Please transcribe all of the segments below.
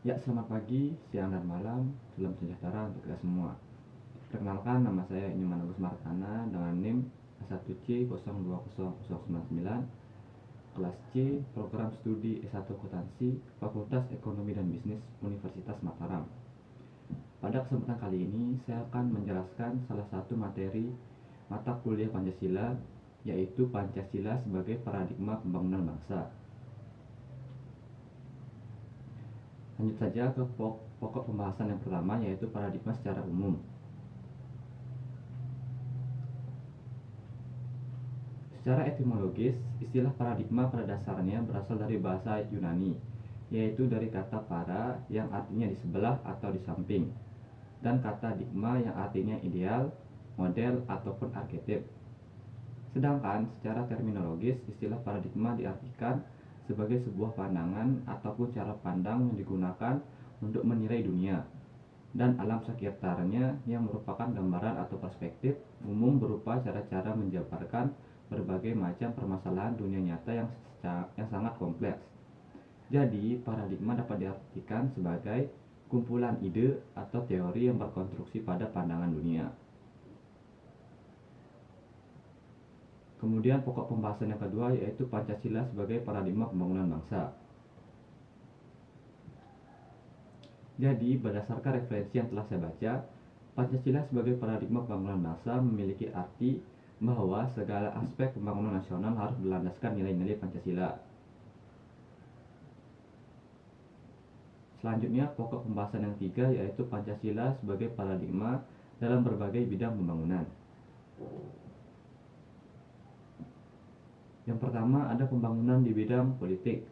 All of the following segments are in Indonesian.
Ya, selamat pagi, siang, dan malam. Salam sejahtera untuk kita semua. Perkenalkan, nama saya Inyman Agus Martana dengan NIM A1C020099, kelas C, Program Studi S1 Akuntansi, Fakultas Ekonomi dan Bisnis, Universitas Mataram. Pada kesempatan kali ini, saya akan menjelaskan salah satu materi mata kuliah Pancasila, yaitu Pancasila sebagai Paradigma Pembangunan Bangsa. Lanjut saja ke pokok pembahasan yang pertama, yaitu paradigma secara umum. Secara etimologis, istilah paradigma pada dasarnya berasal dari bahasa Yunani, yaitu dari kata para yang artinya di sebelah atau di samping, dan kata digma yang artinya ideal, model, ataupun arketip. Sedangkan secara terminologis, istilah paradigma diartikan sebagai sebuah pandangan ataupun cara pandang yang digunakan untuk menilai dunia dan alam sekitarnya, yang merupakan gambaran atau perspektif umum berupa cara-cara menjabarkan berbagai macam permasalahan dunia nyata yang sangat kompleks. Jadi, paradigma dapat diartikan sebagai kumpulan ide atau teori yang berkonstruksi pada pandangan dunia. Kemudian pokok pembahasan yang kedua, yaitu Pancasila sebagai paradigma pembangunan bangsa. Jadi, berdasarkan referensi yang telah saya baca, Pancasila sebagai paradigma pembangunan bangsa memiliki arti bahwa segala aspek pembangunan nasional harus berlandaskan nilai-nilai Pancasila. Selanjutnya, pokok pembahasan yang ketiga, yaitu Pancasila sebagai paradigma dalam berbagai bidang pembangunan. Yang pertama, ada pembangunan di bidang politik.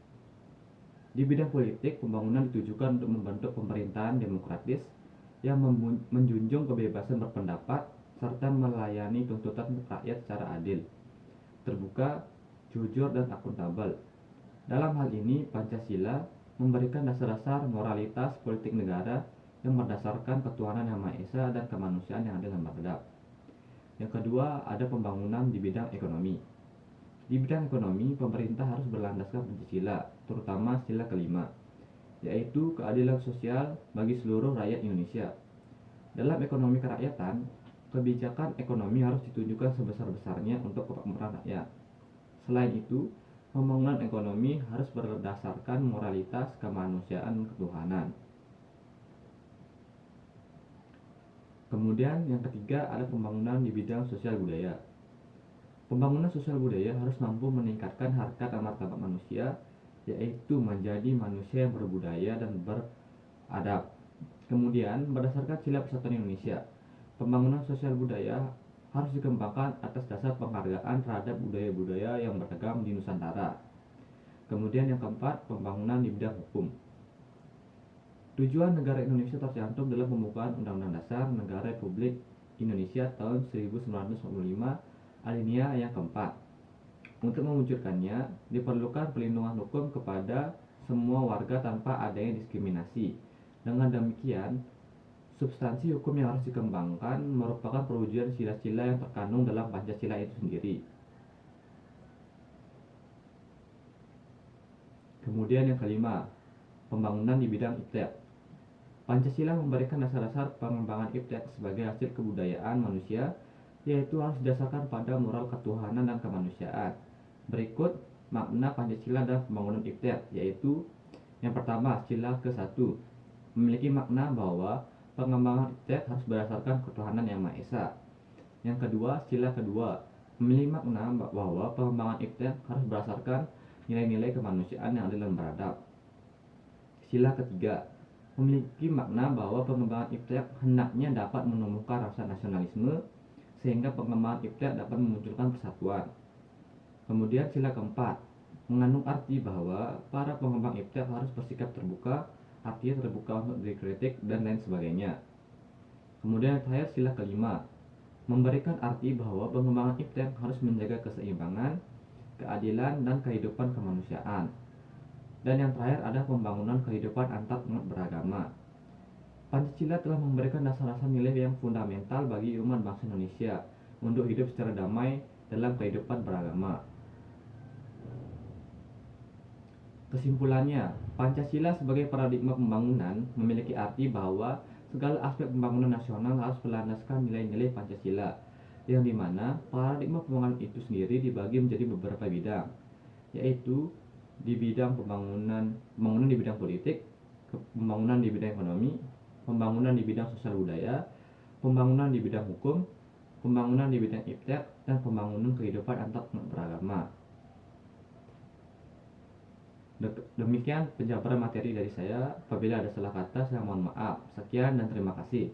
Di bidang politik, pembangunan ditujukan untuk membentuk pemerintahan demokratis yang menjunjung kebebasan berpendapat serta melayani tuntutan rakyat secara adil, terbuka, jujur, dan akuntabel. Dalam hal ini, Pancasila memberikan dasar-dasar moralitas politik negara yang berdasarkan ketuhanan yang Maha Esa dan kemanusiaan yang adil dan beradab. Yang kedua, ada pembangunan di bidang ekonomi. Di bidang ekonomi, pemerintah harus berlandaskan Pancasila, terutama sila kelima, yaitu keadilan sosial bagi seluruh rakyat Indonesia. Dalam ekonomi kerakyatan, kebijakan ekonomi harus ditunjukkan sebesar-besarnya untuk kemakmuran rakyat. Selain itu, pembangunan ekonomi harus berdasarkan moralitas, kemanusiaan, dan ketuhanan. Kemudian yang ketiga, ada pembangunan di bidang sosial budaya. Pembangunan sosial budaya harus mampu meningkatkan harkat dan martabat manusia, yaitu menjadi manusia yang berbudaya dan beradab. Kemudian, berdasarkan Sila Persatuan Indonesia, pembangunan sosial budaya harus dikembangkan atas dasar penghargaan terhadap budaya-budaya yang beragam di Nusantara. Kemudian yang keempat, pembangunan di bidang hukum. Tujuan negara Indonesia tercantum dalam pembukaan Undang-Undang Dasar Negara Republik Indonesia tahun 1945 alinea yang keempat. Untuk mewujudkannya, diperlukan pelindungan hukum kepada semua warga tanpa adanya diskriminasi. Dengan demikian, substansi hukum yang harus dikembangkan merupakan perwujudan sila-sila yang terkandung dalam Pancasila itu sendiri. Kemudian yang kelima, pembangunan di bidang IPTEK. Pancasila memberikan dasar-dasar pengembangan IPTEK sebagai hasil kebudayaan manusia, yaitu harus didasarkan pada moral ketuhanan dan kemanusiaan. Berikut makna Pancasila dan pembangunan IPTEK, yaitu yang pertama, sila ke-1 memiliki makna bahwa pengembangan IPTEK harus berdasarkan ketuhanan yang Maha Esa. Yang kedua, sila kedua memiliki makna bahwa pengembangan IPTEK harus berdasarkan nilai-nilai kemanusiaan yang adil dan beradab. Sila ketiga memiliki makna bahwa pengembangan IPTEK hendaknya dapat menumbuhkan rasa nasionalisme, sehingga pengembangan IPTEK dapat memunculkan persatuan. Kemudian sila keempat mengandung arti bahwa para pengembang IPTEK harus bersikap terbuka, artinya terbuka untuk dikritik dan lain sebagainya. Kemudian yang terakhir, sila kelima memberikan arti bahwa pengembangan IPTEK harus menjaga keseimbangan, keadilan, dan kehidupan kemanusiaan. Dan yang terakhir ada pembangunan kehidupan antar umat beragama. Pancasila telah memberikan dasar-dasar nilai yang fundamental bagi umat bangsa Indonesia untuk hidup secara damai dalam kehidupan beragama. Kesimpulannya, Pancasila sebagai paradigma pembangunan memiliki arti bahwa segala aspek pembangunan nasional harus berlandaskan nilai-nilai Pancasila, yang dimana paradigma pembangunan itu sendiri dibagi menjadi beberapa bidang, yaitu di bidang pembangunan di bidang politik, pembangunan di bidang ekonomi, pembangunan di bidang sosial budaya, pembangunan di bidang hukum, pembangunan di bidang iptek, dan pembangunan kehidupan antar beragama. Demikian penjabaran materi dari saya. Apabila ada salah kata, saya mohon maaf. Sekian dan terima kasih.